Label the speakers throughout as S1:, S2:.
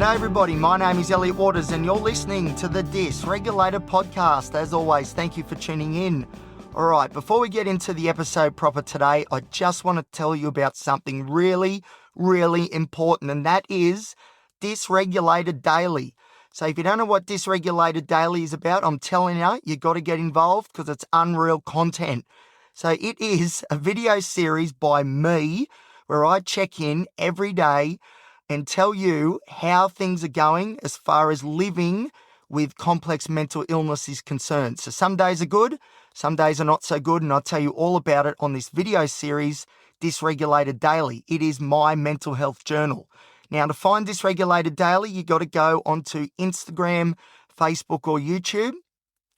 S1: G'day everybody, my name is Elliot Waters and you're listening to the Dysregulated Podcast. As always, thank you for tuning in. Alright, before we get into the episode proper today, I just want to tell you about something really, really important, and that is Dysregulated Daily. So if you don't know what Dysregulated Daily is about, I'm telling you got to get involved because it's unreal content. So it is a video series by me where I check in every day and tell you how things are going as far as living with complex mental illness is concerned. So some days are good, some days are not so good, and I'll tell you all about it on this video series, Dysregulated Daily. It is my mental health journal. Now, to find Dysregulated Daily, you got to go onto Instagram, Facebook, or YouTube.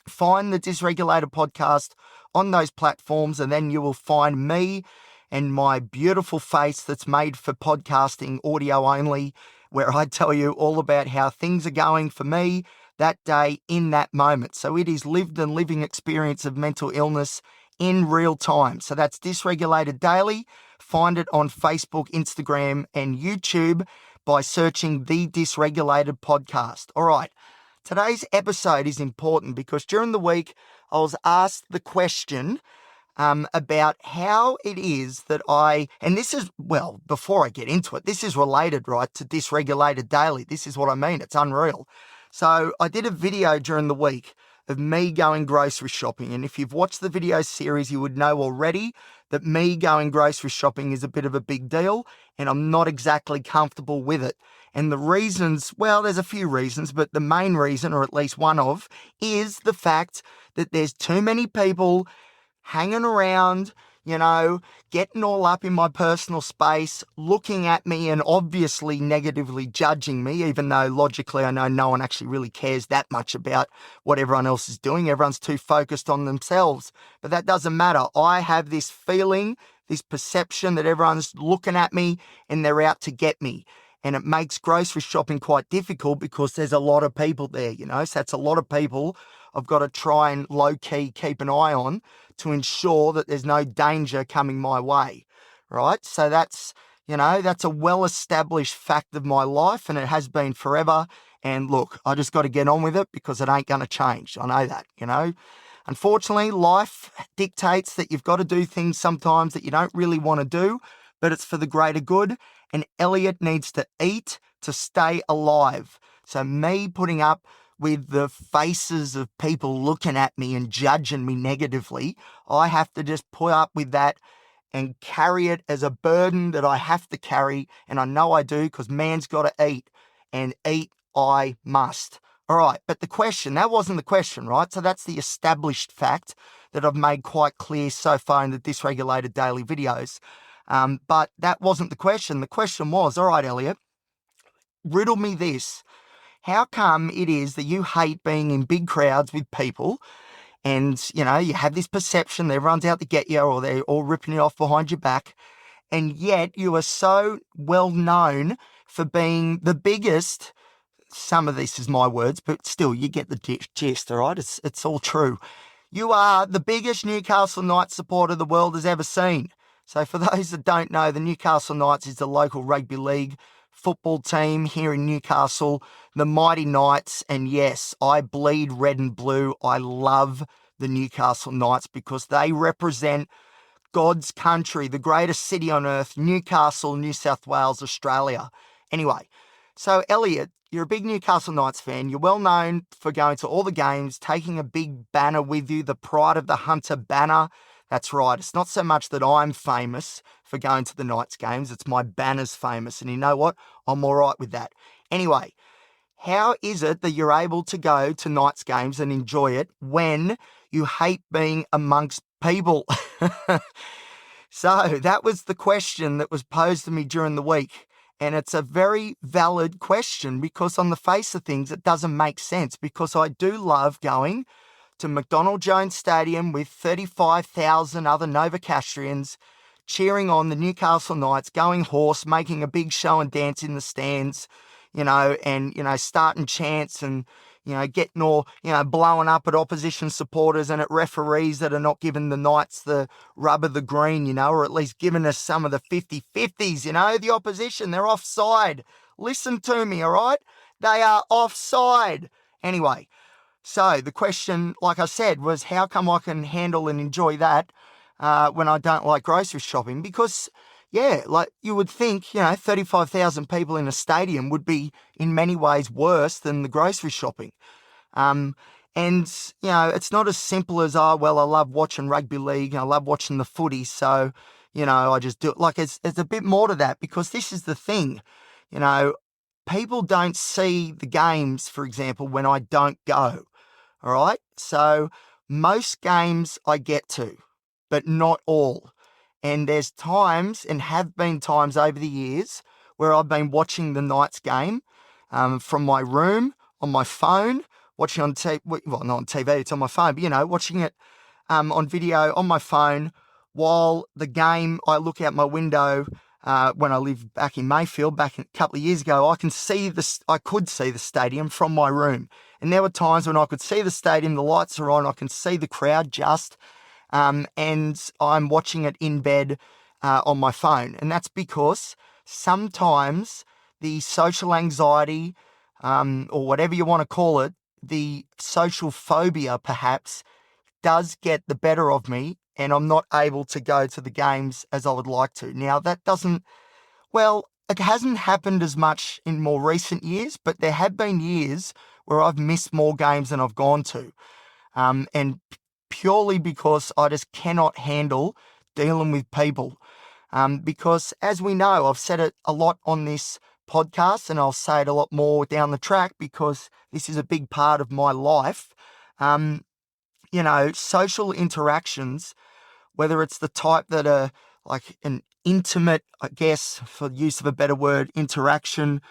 S1: Find the Dysregulated Podcast on those platforms, and then you will find me and my beautiful face that's made for podcasting audio only, where I tell you all about how things are going for me that day in that moment. So it is lived and living experience of mental illness in real time. So that's Dysregulated Daily. Find it on Facebook, Instagram, and YouTube by searching the Dysregulated Podcast. All right. Today's episode is important because during the week I was asked the question about how it is that and this is, well, before I get into it, this is related, right, to Dysregulated Daily. This is what I mean. It's unreal. So I did a video during the week of me going grocery shopping. And if you've watched the video series, you would know already that me going grocery shopping is a bit of a big deal and I'm not exactly comfortable with it. And the reasons, well, there's a few reasons, but the main reason, or at least one of, is the fact that there's too many people hanging around, getting all up in my personal space, looking at me and obviously negatively judging me, even though logically I know no one actually really cares that much about what everyone else is doing. Everyone's too focused on themselves. But that doesn't matter. I have this feeling, this perception that everyone's looking at me and they're out to get me. And it makes grocery shopping quite difficult because there's a lot of people there, So that's a lot of people I've got to try and low-key keep an eye on to ensure that there's no danger coming my way, right? So that's a well-established fact of my life and it has been forever. And look, I just got to get on with it because it ain't going to change. I know that, Unfortunately, life dictates that you've got to do things sometimes that you don't really want to do, but it's for the greater good. And Elliot needs to eat to stay alive. So me putting up with the faces of people looking at me and judging me negatively, I have to just put up with that and carry it as a burden that I have to carry. And I know I do because man's got to eat, and eat I must. All right, but that wasn't the question, right? So that's the established fact that I've made quite clear so far in the Dysregulated Daily videos. But that wasn't the question. The question was, all right, Elliot, riddle me this. How come it is that you hate being in big crowds with people and, you have this perception that everyone's out to get you or they're all ripping it off behind your back, and yet you are so well known for being the biggest, some of this is my words, but still you get the gist, all right? It's all true. You are the biggest Newcastle Knights supporter the world has ever seen. So for those that don't know, the Newcastle Knights is the local rugby league football team here in Newcastle, the mighty Knights. And yes, I bleed red and blue. I love the Newcastle Knights because they represent God's country, the greatest city on earth, Newcastle, New South Wales, Australia. Anyway, so Elliot, you're a big Newcastle Knights fan. You're well known for going to all the games, taking a big banner with you, the Pride of the Hunter banner. That's right. It's not so much that I'm famous for going to the Knights games. It's my banner's famous. And you know what? I'm all right with that. Anyway, how is it that you're able to go to Knights games and enjoy it when you hate being amongst people? So that was the question that was posed to me during the week. And it's a very valid question because on the face of things, it doesn't make sense because I do love going to McDonald Jones Stadium with 35,000 other Novocastrians cheering on the Newcastle Knights, going horse, making a big show and dance in the stands, starting chants and, getting all, blowing up at opposition supporters and at referees that are not giving the Knights the rub of the green, or at least giving us some of the 50-50s, the opposition, they're offside. Listen to me, all right? They are offside. Anyway, so the question, like I said, was how come I can handle and enjoy that when I don't like grocery shopping? Because, yeah, like you would think, 35,000 people in a stadium would be in many ways worse than the grocery shopping. Um, and, it's not as simple as, oh, well, I love watching rugby league and I love watching the footy. So, I just do it. Like it's a bit more to that because this is the thing, you know, people don't see the games, for example, when I don't go. All right. So most games I get to, but not all. And there's times and have been times over the years where I've been watching the Knights game from my room on my phone, watching on TV, well, not on TV, it's on my phone, but, watching it on video on my phone while the game, I look out my window when I lived back in Mayfield back a couple of years ago, I could see the stadium from my room. And there were times when I could see the stadium, the lights are on, I can see the crowd just, and I'm watching it in bed on my phone. And that's because sometimes the social anxiety, or whatever you want to call it, the social phobia perhaps, does get the better of me and I'm not able to go to the games as I would like to. Now, it hasn't happened as much in more recent years, but there have been years where I've missed more games than I've gone to. And purely because I just cannot handle dealing with people. Because as we know, I've said it a lot on this podcast and I'll say it a lot more down the track because this is a big part of my life. Social interactions, whether it's the type that are like an intimate, I guess, for the use of a better word, interaction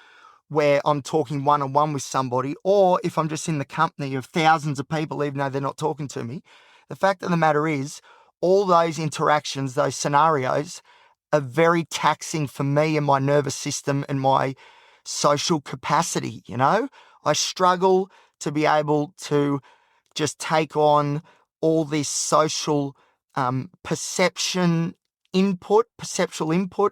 S1: where I'm talking one-on-one with somebody, or if I'm just in the company of thousands of people, even though they're not talking to me, the fact of the matter is all those interactions, those scenarios are very taxing for me and my nervous system and my social capacity, I struggle to be able to just take on all this social perceptual input,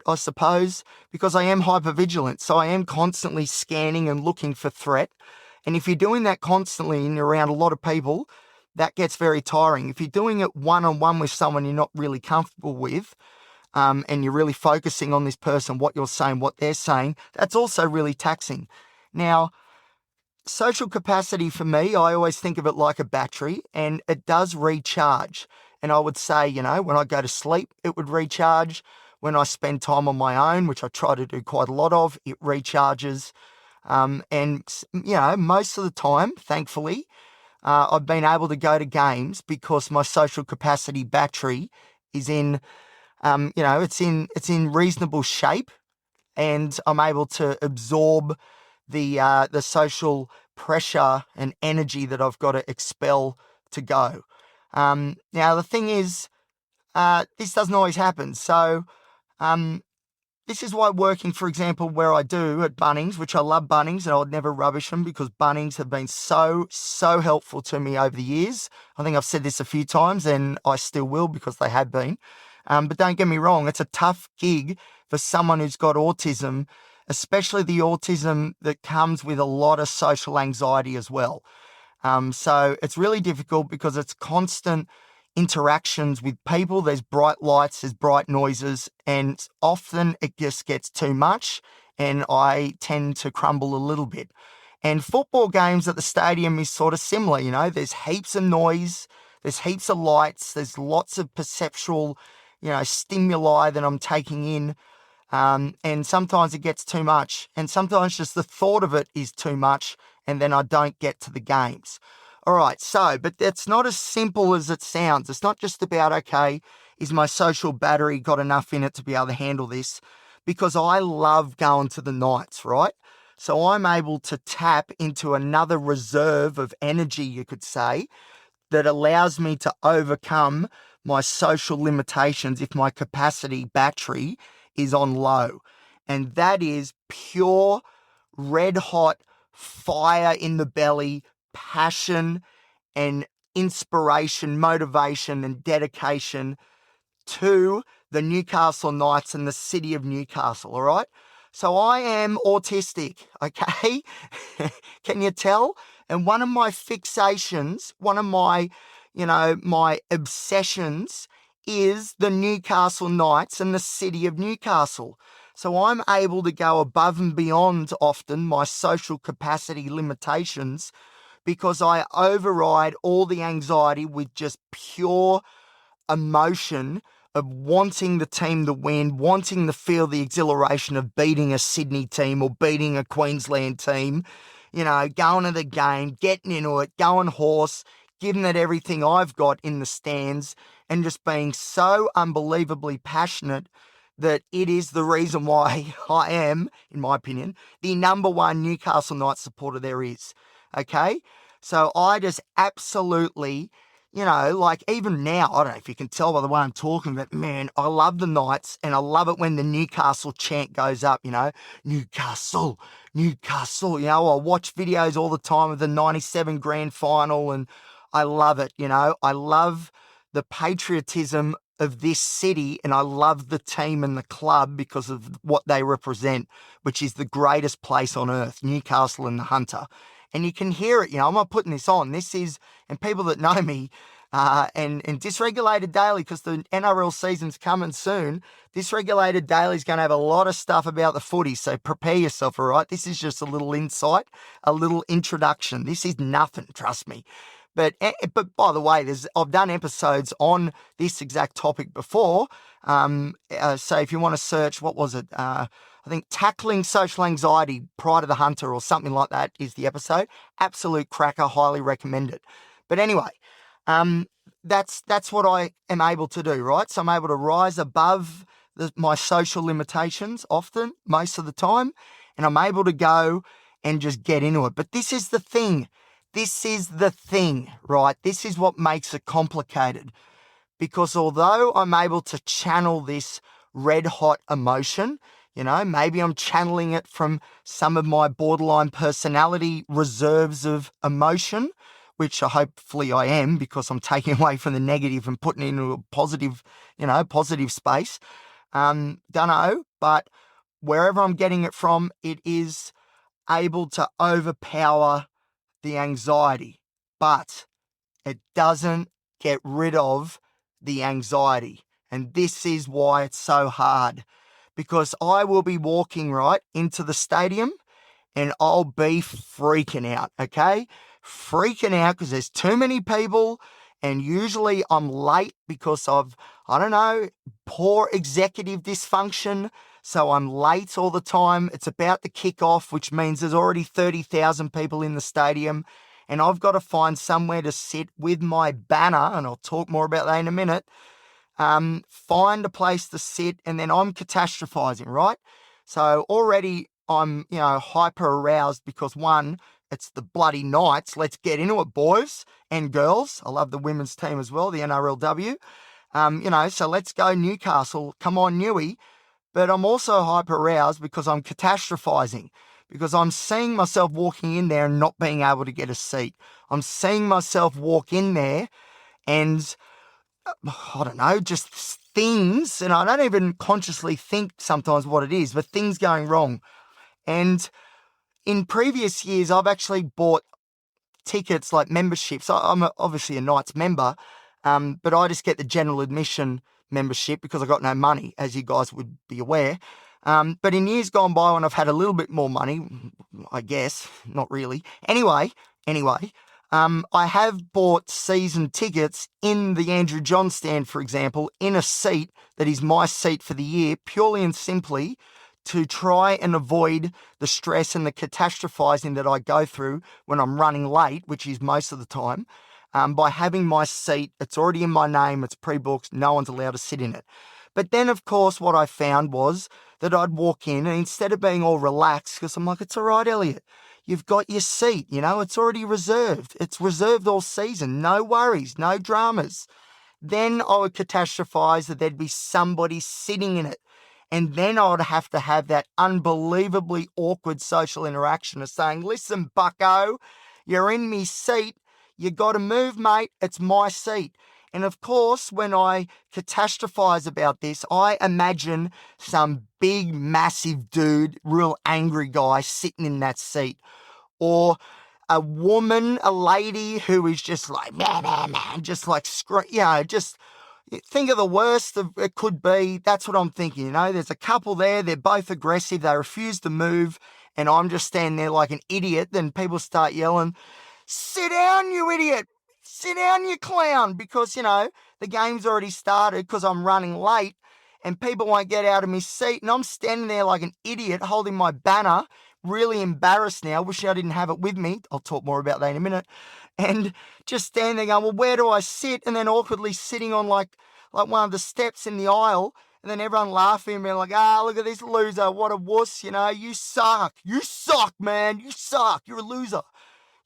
S1: I suppose, because I am hyper-vigilant. So I am constantly scanning and looking for threat. And if you're doing that constantly and you're around a lot of people, that gets very tiring. If you're doing it one-on-one with someone you're not really comfortable with, and you're really focusing on this person, what you're saying, what they're saying, that's also really taxing. Now, social capacity for me, I always think of it like a battery and it does recharge. And I would say, when I go to sleep, it would recharge. When I spend time on my own, which I try to do quite a lot of, it recharges. Most of the time, thankfully, I've been able to go to games because my social capacity battery is in, it's in reasonable shape and I'm able to absorb the social pressure and energy that I've got to expel to go. Now, the thing is, this doesn't always happen. So this is why working, for example, where I do at Bunnings, which I love Bunnings and I would never rubbish them because Bunnings have been so helpful to me over the years. I think I've said this a few times and I still will because they have been. But don't get me wrong, it's a tough gig for someone who's got autism, especially the autism that comes with a lot of social anxiety as well. So it's really difficult because it's constant interactions with people. There's bright lights, there's bright noises, and often it just gets too much and I tend to crumble a little bit. And football games at the stadium is sort of similar, there's heaps of noise, there's heaps of lights, there's lots of perceptual, stimuli that I'm taking in. And sometimes it gets too much. And sometimes just the thought of it is too much and then I don't get to the games. All right, but it's not as simple as it sounds. It's not just about, okay, is my social battery got enough in it to be able to handle this? Because I love going to the Knights, right? So I'm able to tap into another reserve of energy, you could say, that allows me to overcome my social limitations if my capacity battery is on low. And that is pure, red hot fire in the belly, passion and inspiration, motivation and dedication to the Newcastle Knights and the city of Newcastle, all right? So I am autistic, okay? Can you tell? And one of my fixations, one of my, my obsessions is the Newcastle Knights and the city of Newcastle. So I'm able to go above and beyond often my social capacity limitations because I override all the anxiety with just pure emotion of wanting the team to win, wanting to feel the exhilaration of beating a Sydney team or beating a Queensland team, going to the game, getting into it, going horse, giving it everything I've got in the stands, and just being so unbelievably passionate that it is the reason why I am, in my opinion, the number one Newcastle Knights supporter there is. Okay? So I just absolutely, like even now, I don't know if you can tell by the way I'm talking, but man, I love the Knights and I love it when the Newcastle chant goes up, Newcastle, Newcastle. I watch videos all the time of the 97 grand final and I love it, I love the patriotism of this city and I love the team and the club because of what they represent, which is the greatest place on earth, Newcastle and the Hunter. And you can hear it, I'm not putting this on. This is, and people that know me, and Dysregulated Daily, because the NRL season's coming soon, Dysregulated Daily is going to have a lot of stuff about the footy, so prepare yourself, all right? This is just a little insight, a little introduction. This is nothing, trust me. But by the way, I've done episodes on this exact topic before. So if you want to search, what was it? I think Tackling Social Anxiety Prior to the Hunter or something like that is the episode. Absolute cracker, highly recommend it. But anyway, that's what I am able to do, right? So I'm able to rise above my social limitations often, most of the time, and I'm able to go and just get into it. But this is the thing. This is the thing, right? This is what makes it complicated. Because although I'm able to channel this red hot emotion, maybe I'm channeling it from some of my borderline personality reserves of emotion, which hopefully I am because I'm taking away from the negative and putting it into a positive, positive space. Don't know, but wherever I'm getting it from, it is able to overpower the anxiety, but it doesn't get rid of the anxiety. And this is why it's so hard, because I will be walking right into the stadium and I'll be freaking out, okay? Freaking out because there's too many people and usually I'm late because of, poor executive dysfunction. So I'm late all the time. It's about the kickoff, which means there's already 30,000 people in the stadium and I've got to find somewhere to sit with my banner, and I'll talk more about that in a minute. Find a place to sit, and then I'm catastrophizing, right? So already I'm, hyper aroused because one, it's the bloody Knights. Let's get into it, boys and girls. I love the women's team as well, the NRLW. So let's go Newcastle. Come on, Newey. But I'm also hyper aroused because I'm catastrophizing, because I'm seeing myself walking in there and not being able to get a seat. I'm seeing myself walk in there and just things, and I don't even consciously think sometimes what it is, but things going wrong. And in previous years, I've actually bought tickets like memberships. I'm obviously a Knights member, but I just get the general admission membership because I got no money, as you guys would be aware. But in years gone by when I've had a little bit more money, I guess, not really. Anyway, I have bought season tickets in the Andrew John stand, for example, in a seat that is my seat for the year, purely and simply to try and avoid the stress and the catastrophizing that I go through when I'm running late, which is most of the time. By having my seat, it's already in my name, it's pre-booked, no one's allowed to sit in it. But then, of course, what I found was that I'd walk in and instead of being all relaxed, because I'm like, it's all right, Elliot, you've got your seat, it's already reserved. It's reserved all season, no worries, no dramas. Then I would catastrophize that there'd be somebody sitting in it. And then I would have to have that unbelievably awkward social interaction of saying, listen, bucko, you're in me seat. You got to move, mate. It's my seat. And of course, when I catastrophize about this, I imagine some big, massive dude, real angry guy sitting in that seat. Or a woman, a lady who is just like, man, just like, just think of the worst it could be. That's what I'm thinking, you know. There's a couple there, they're both aggressive, they refuse to move, and I'm just standing there like an idiot. Then people start yelling, sit down, you idiot. Sit down, you clown. Because, you know, the game's already started because I'm running late and people won't get out of my seat. And I'm standing there like an idiot holding my banner, really embarrassed now. Wishing I didn't have it with me. I'll talk more about that in a minute. And just standing there going, well, where do I sit? And then awkwardly sitting on like one of the steps in the aisle. And then everyone laughing and being like, look at this loser. What a wuss, you know. You suck. You suck, man. You suck. You're a loser.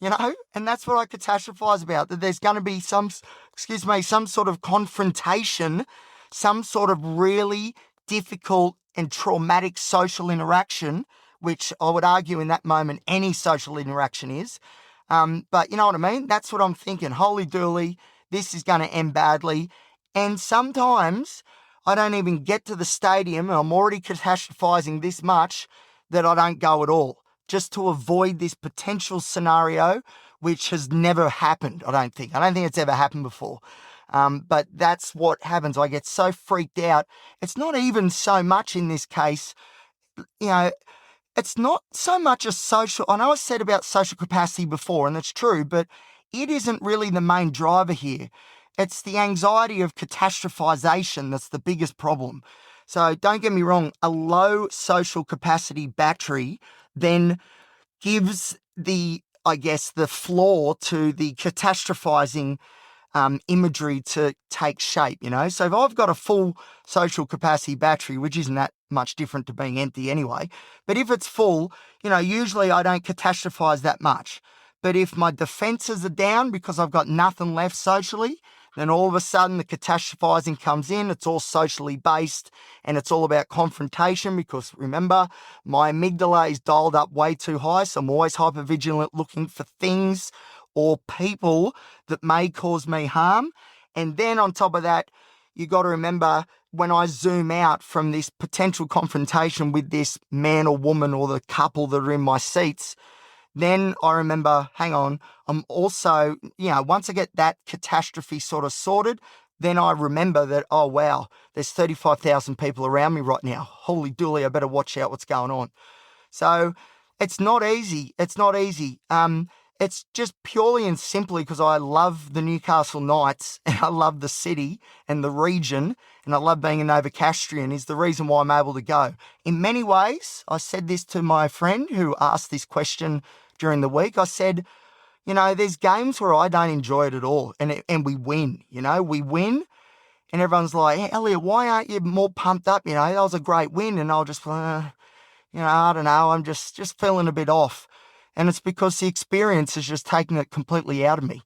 S1: You know, and that's what I catastrophize about, that there's going to be some sort of confrontation, some sort of really difficult and traumatic social interaction, which I would argue in that moment any social interaction is. But you know what I mean? That's what I'm thinking. Holy dooly, this is going to end badly. And sometimes I don't even get to the stadium and I'm already catastrophizing this much that I don't go at all, just to avoid this potential scenario, which has never happened, I don't think. I don't think it's ever happened before. But that's what happens. I get so freaked out. It's not even so much in this case, you know, it's not so much a social... I know I said about social capacity before, and that's true, but it isn't really the main driver here. It's the anxiety of catastrophization that's the biggest problem. So don't get me wrong, a low social capacity battery then gives the floor to the catastrophizing imagery to take shape, you know. So if I've got a full social capacity battery, which isn't that much different to being empty anyway, but if it's full, you know, usually I don't catastrophize that much. But if my defenses are down because I've got nothing left socially, then all of a sudden the catastrophizing comes in. It's all socially based and it's all about confrontation because remember, my amygdala is dialed up way too high. So I'm always hyper-vigilant looking for things or people that may cause me harm. And then on top of that, you got to remember when I zoom out from this potential confrontation with this man or woman or the couple that are in my seats, then I remember, hang on, I'm also, you know, once I get that catastrophe sort of sorted, then I remember that, oh, wow, there's 35,000 people around me right now. Holy dooly, I better watch out what's going on. So it's not easy. It's not easy. It's just purely and simply because I love the Newcastle Knights and I love the city and the region and I love being a Novocastrian is the reason why I'm able to go. In many ways, I said this to my friend who asked this question during the week. I said, you know, there's games where I don't enjoy it at all and we win, you know, we win and everyone's like, hey, Elliot, why aren't you more pumped up? You know, that was a great win. And I'll just, you know, I don't know, I'm just feeling a bit off. And it's because the experience is just taking it completely out of me.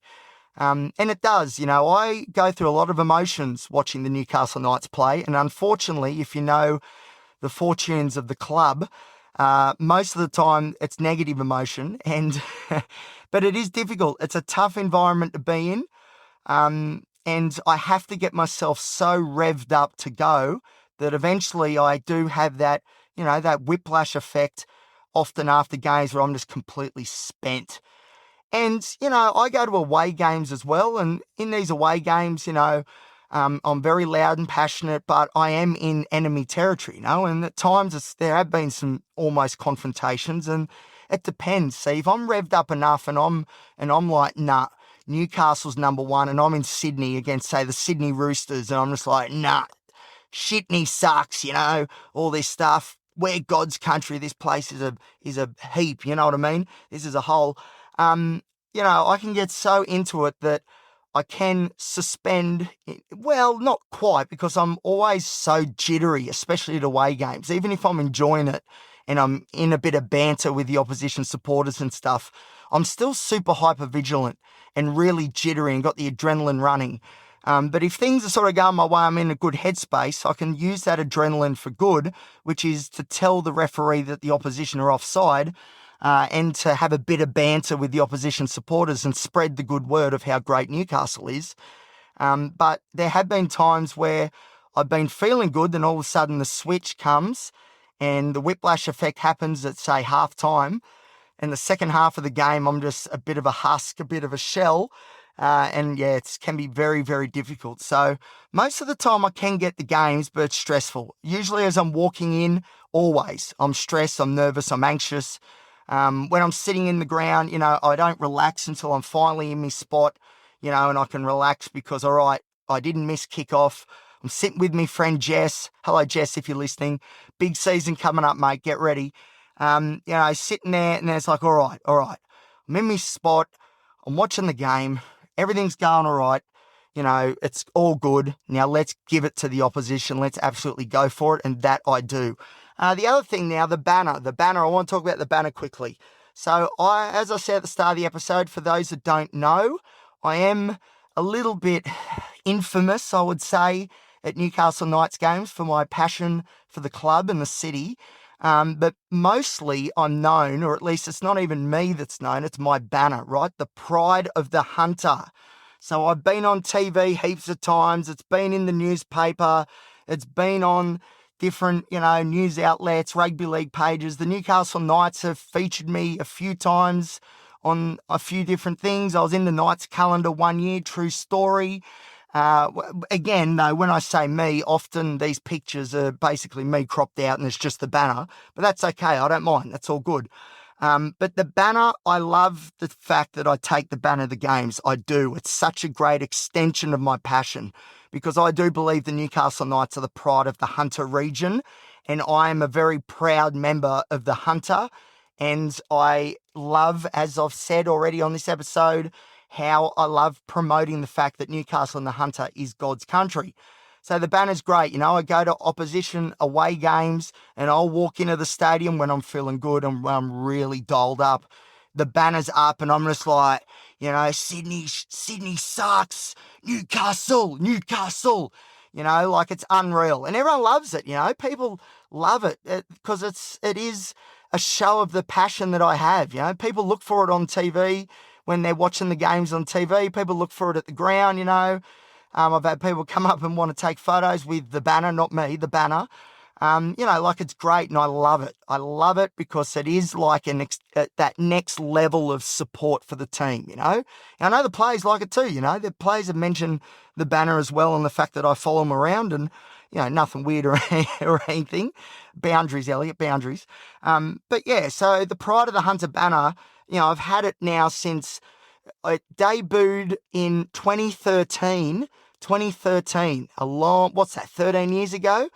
S1: And it does, you know, I go through a lot of emotions watching the Newcastle Knights play. And unfortunately, if you know the fortunes of the club, most of the time it's negative emotion. And but it is difficult. It's a tough environment to be in. And I have to get myself so revved up to go that eventually I do have that, you know, that whiplash effect often after games where I'm just completely spent. And, you know, I go to away games as well. And in these away games, you know, I'm very loud and passionate, but I am in enemy territory, you know, and at times there have been some almost confrontations and it depends. See, if I'm revved up enough and I'm like, nah, Newcastle's number one and I'm in Sydney against, say, the Sydney Roosters and I'm just like, nah, Shitney sucks, you know, all this stuff. We're God's country. This place is a heap. You know what I mean? This is a hole. You know, I can get so into it that I can suspend. Well, not quite because I'm always so jittery, especially at away games. Even if I'm enjoying it and I'm in a bit of banter with the opposition supporters and stuff, I'm still super hyper vigilant and really jittery and got the adrenaline running. But if things are sort of going my way, I'm in a good headspace, I can use that adrenaline for good, which is to tell the referee that the opposition are offside and to have a bit of banter with the opposition supporters and spread the good word of how great Newcastle is. But there have been times where I've been feeling good, then all of a sudden the switch comes and the whiplash effect happens at, say, half time. And the second half of the game, I'm just a bit of a husk, a bit of a shell. And yeah, it can be very, very difficult. So most of the time I can get the games, but it's stressful. Usually as I'm walking in, always, I'm stressed, I'm nervous, I'm anxious. When I'm sitting in the ground, I don't relax until I'm finally in my spot, and I can relax because, all right, I didn't miss kickoff. I'm sitting with my friend Jess. Hello, Jess, if you're listening. Big season coming up, mate. Get ready. Sitting there and it's like, all right. I'm in my spot. I'm watching the game. Everything's going all right. It's all good. Now let's give it to the opposition. Let's absolutely go for it. And that I do. The other thing now, the banner, I want to talk about the banner quickly. So as I said at the start of the episode, for those that don't know, I am a little bit infamous, I would say, at Newcastle Knights games for my passion for the club and the city. But mostly I'm known, or at least it's not even me that's known, it's my banner, right? The pride of the hunter. So I've been on TV heaps of times. It's been in the newspaper. It's been on different, news outlets, rugby league pages. The Newcastle Knights have featured me a few times on a few different things. I was in the Knights calendar one year, true story. Again, though, when I say me, often these pictures are basically me cropped out and it's just the banner, but that's okay. I don't mind. That's all good. But the banner, I love the fact that I take the banner of the games. I do. It's such a great extension of my passion because I do believe the Newcastle Knights are the pride of the Hunter region, and I am a very proud member of the Hunter. And I love, as I've said already on this episode, how I love promoting the fact that Newcastle and the Hunter is God's country. So the banner's great. I go to opposition away games and I'll walk into the stadium when I'm feeling good and when I'm really dialed up. The banner's up and I'm just like, Sydney sucks. Newcastle. Like it's unreal. And everyone loves it, People love it because it is a show of the passion that I have, People look for it on TV when they're watching the games on TV. People look for it at the ground, I've had people come up and want to take photos with the banner, not me, the banner. Like it's great and I love it. I love it because it is like that next level of support for the team, And I know the players like it too, The players have mentioned the banner as well and the fact that I follow them around and, nothing weird or anything. Boundaries, Elliot, boundaries. But yeah, so the Pride of the Hunter banner, I've had it now since it debuted in 2013, 13 years ago.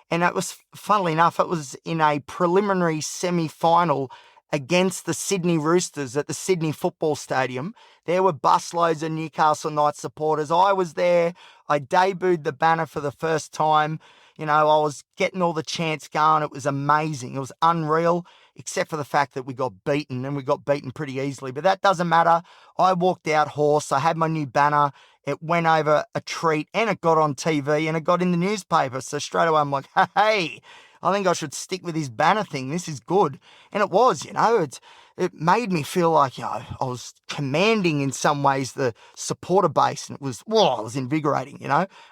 S1: And it was, funnily enough, it was in a preliminary semi-final against the Sydney Roosters at the Sydney Football Stadium. There were busloads of Newcastle Knights supporters. I was there. I debuted the banner for the first time. I was getting all the chants going. It was amazing. It was unreal, except for the fact that we got beaten, and we got beaten pretty easily. But that doesn't matter. I walked out hoarse. I had my new banner. It went over a treat, and it got on TV, and it got in the newspaper. So straight away, I'm like, hey, I think I should stick with this banner thing. This is good. And it was, it made me feel like, I was commanding in some ways the supporter base, and it was invigorating,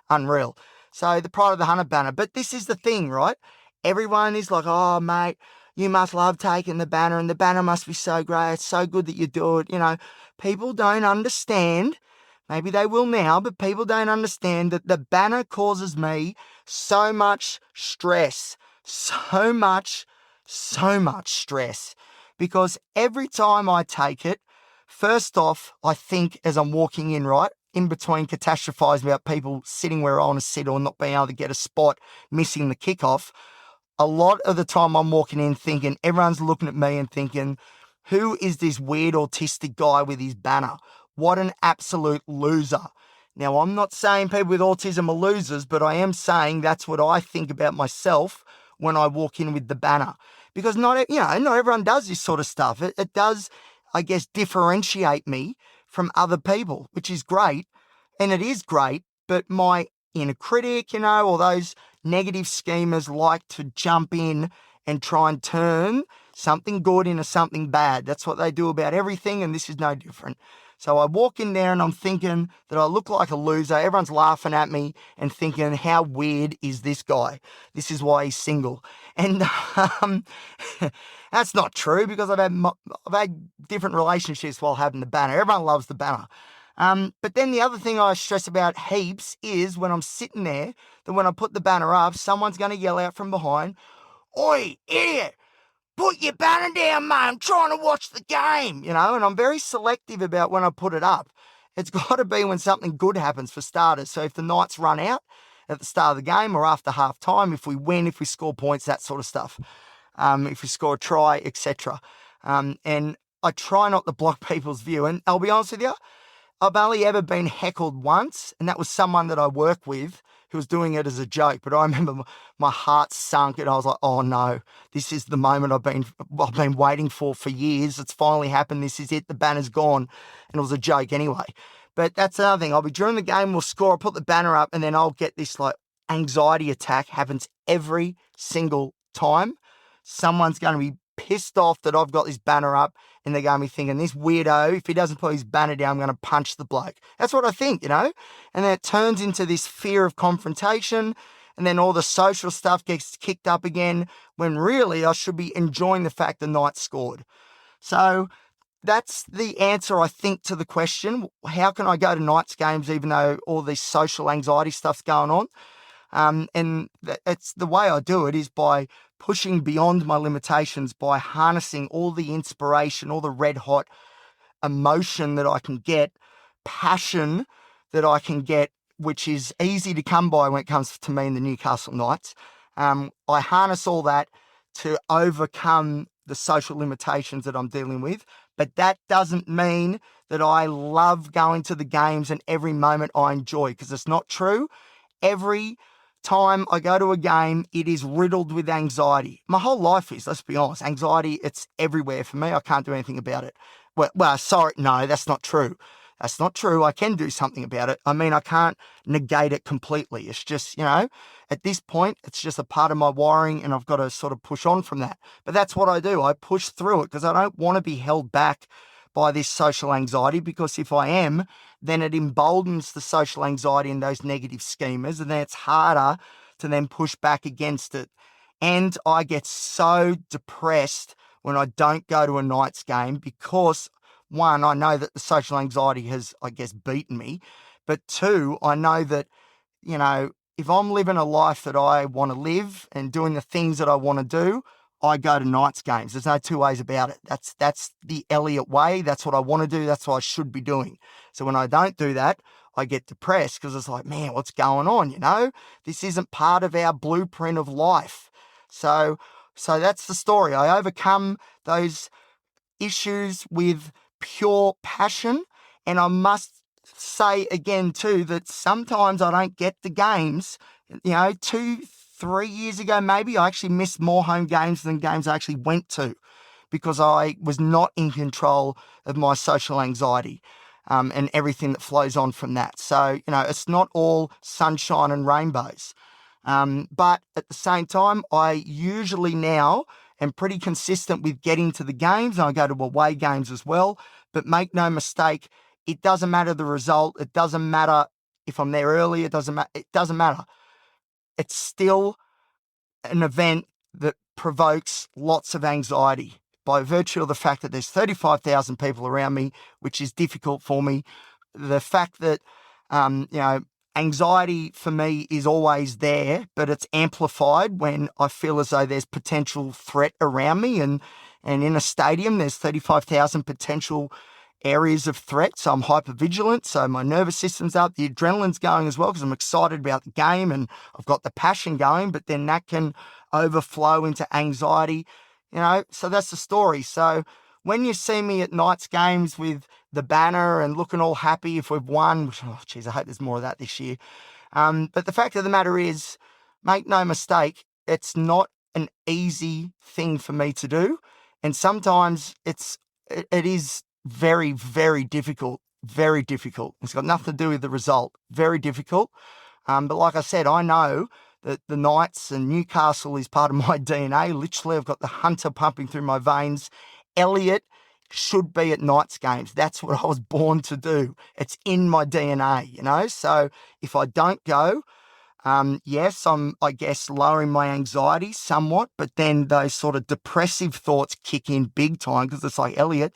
S1: unreal. So the Pride of the Hunter banner. But this is the thing, right? Everyone is like, oh, mate, you must love taking the banner, and the banner must be so great. It's so good that you do it. People don't understand. Maybe they will now, but people don't understand that the banner causes me so much stress. So much stress. Because every time I take it, first off, I think as I'm walking in, right, in between catastrophising about people sitting where I want to sit or not being able to get a spot, missing the kickoff, a lot of the time I'm walking in thinking, everyone's looking at me and thinking, who is this weird autistic guy with his banner? What an absolute loser. Now, I'm not saying people with autism are losers, but I am saying that's what I think about myself when I walk in with the banner. Because not everyone does this sort of stuff. It does, I guess, differentiate me from other people, which is great. And it is great, but my inner critic, or those negative schemers like to jump in and try and turn something good into something bad. That's what they do about everything, and this is no different. So I walk in there and I'm thinking that I look like a loser. Everyone's laughing at me and thinking, how weird is this guy? This is why he's single. And that's not true, because I've had different relationships while having the banner. Everyone loves the banner. But then the other thing I stress about heaps is when I'm sitting there, that when I put the banner up, someone's going to yell out from behind, "Oi, idiot! Put your banner down, mate. I'm trying to watch the game," and I'm very selective about when I put it up. It's got to be when something good happens, for starters. So if the Knights run out at the start of the game or after half time, if we win, if we score points, that sort of stuff, if we score a try, etc. And I try not to block people's view. And I'll be honest with you, I've only ever been heckled once, and that was someone that I work with who was doing it as a joke. But I remember my heart sunk, and I was like, "Oh no, this is the moment I've been waiting for years. It's finally happened. This is it. The banner's gone," and it was a joke anyway. But that's another thing. I'll be during the game, we'll score, I'll put the banner up, and then I'll get this like anxiety attack. Happens every single time. Someone's going to be pissed off that I've got this banner up, and they're going to be thinking, this weirdo, if he doesn't put his banner down, I'm going to punch the bloke. That's what I think, And then it turns into this fear of confrontation, and then all the social stuff gets kicked up again, when really I should be enjoying the fact the Knights scored. So that's the answer, I think, to the question. How can I go to Knights games even though all this social anxiety stuff's going on? And it's the way I do it is by pushing beyond my limitations, by harnessing all the inspiration, all the red hot emotion that I can get, passion that I can get, which is easy to come by when it comes to me and the Newcastle Knights. I harness all that to overcome the social limitations that I'm dealing with. But that doesn't mean that I love going to the games and every moment I enjoy, because it's not true. Every time I go to a game, it is riddled with anxiety. My whole life is, let's be honest, anxiety, it's everywhere for me. I can't do anything about it. Well, sorry, no, that's not true. That's not true. I can do something about it. I mean, I can't negate it completely. It's just, at this point, it's just a part of my wiring, and I've got to sort of push on from that. But that's what I do. I push through it because I don't want to be held back by this social anxiety, because if I am, then it emboldens the social anxiety and those negative schemers, and then it's harder to then push back against it. And I get so depressed when I don't go to a Knights game because, one, I know that the social anxiety has, I guess, beaten me. But two, I know that, if I'm living a life that I want to live and doing the things that I want to do, I go to Knights games. There's no two ways about it. That's the Elliot way. That's what I want to do. That's what I should be doing. So when I don't do that, I get depressed because it's like, man, what's going on? This isn't part of our blueprint of life. So that's the story. I overcome those issues with pure passion. And I must say again too, that sometimes I don't get the games. 2-3 years ago, maybe I actually missed more home games than games I actually went to, because I was not in control of my social anxiety and everything that flows on from that. So, it's not all sunshine and rainbows. But at the same time, I usually now am pretty consistent with getting to the games, and I go to away games as well. But make no mistake, it doesn't matter the result. It doesn't matter if I'm there early. It doesn't matter. It's still an event that provokes lots of anxiety by virtue of the fact that there's 35,000 people around me, which is difficult for me. The fact that, anxiety for me is always there, but it's amplified when I feel as though there's potential threat around me. And in a stadium, there's 35,000 potential areas of threat. So I'm hyper-vigilant. So my nervous system's up. The adrenaline's going as well because I'm excited about the game and I've got the passion going, but then that can overflow into anxiety, so that's the story. So when you see me at Knights games with the banner and looking all happy if we've won, which, I hope there's more of that this year. But the fact of the matter is, make no mistake, it's not an easy thing for me to do. And sometimes it is very, very difficult, very difficult. It's got nothing to do with the result, very difficult. But like I said, I know the Knights and Newcastle is part of my DNA. Literally, I've got the hunter pumping through my veins. Elliot should be at Knights games. That's what I was born to do. It's in my DNA, So if I don't go, yes, I guess, lowering my anxiety somewhat, but then those sort of depressive thoughts kick in big time because it's like, Elliot,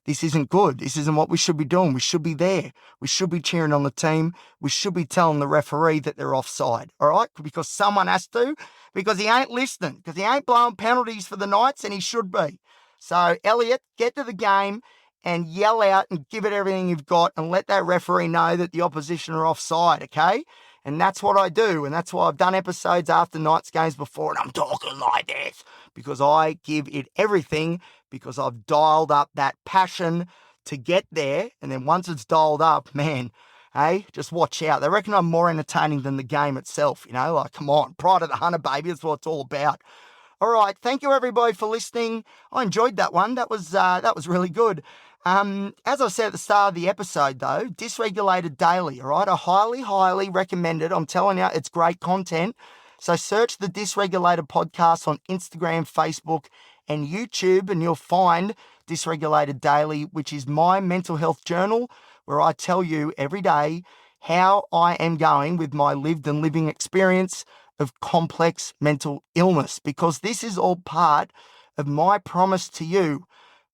S1: this isn't good. This isn't what we should be doing. We should be there. We should be cheering on the team. We should be telling the referee that they're offside, all right? Because someone has to, because he ain't listening, because he ain't blowing penalties for the Knights, and he should be. So, Elliot, get to the game and yell out and give it everything you've got and let that referee know that the opposition are offside, okay? And that's what I do, and that's why I've done episodes after Knights games before, and I'm talking like this because I give it everything, because I've dialed up that passion to get there, and then once it's dialed up, man, hey, just watch out. They reckon I'm more entertaining than the game itself, like, come on, pride of the hunter, baby, that's what it's all about. All right, thank you everybody for listening. I enjoyed that one. That was really good. As I said at the start of the episode, though, Dysregulated Daily, all right? I highly, highly recommend it. I'm telling you, it's great content. So search the Dysregulated Podcast on Instagram, Facebook, and YouTube, and you'll find Dysregulated Daily, which is my mental health journal, where I tell you every day how I am going with my lived and living experience of complex mental illness, because this is all part of my promise to you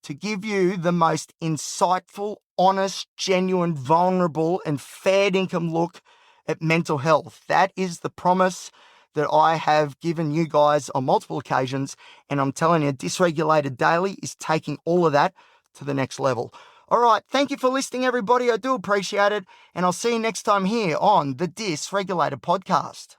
S1: to give you the most insightful, honest, genuine, vulnerable, and fair income look at mental health. That is the promise that I have given you guys on multiple occasions, and I'm telling you, Dysregulated Daily is taking all of that to the next level. All right, thank you for listening, everybody. I do appreciate it, and I'll see you next time here on the Dysregulated Podcast.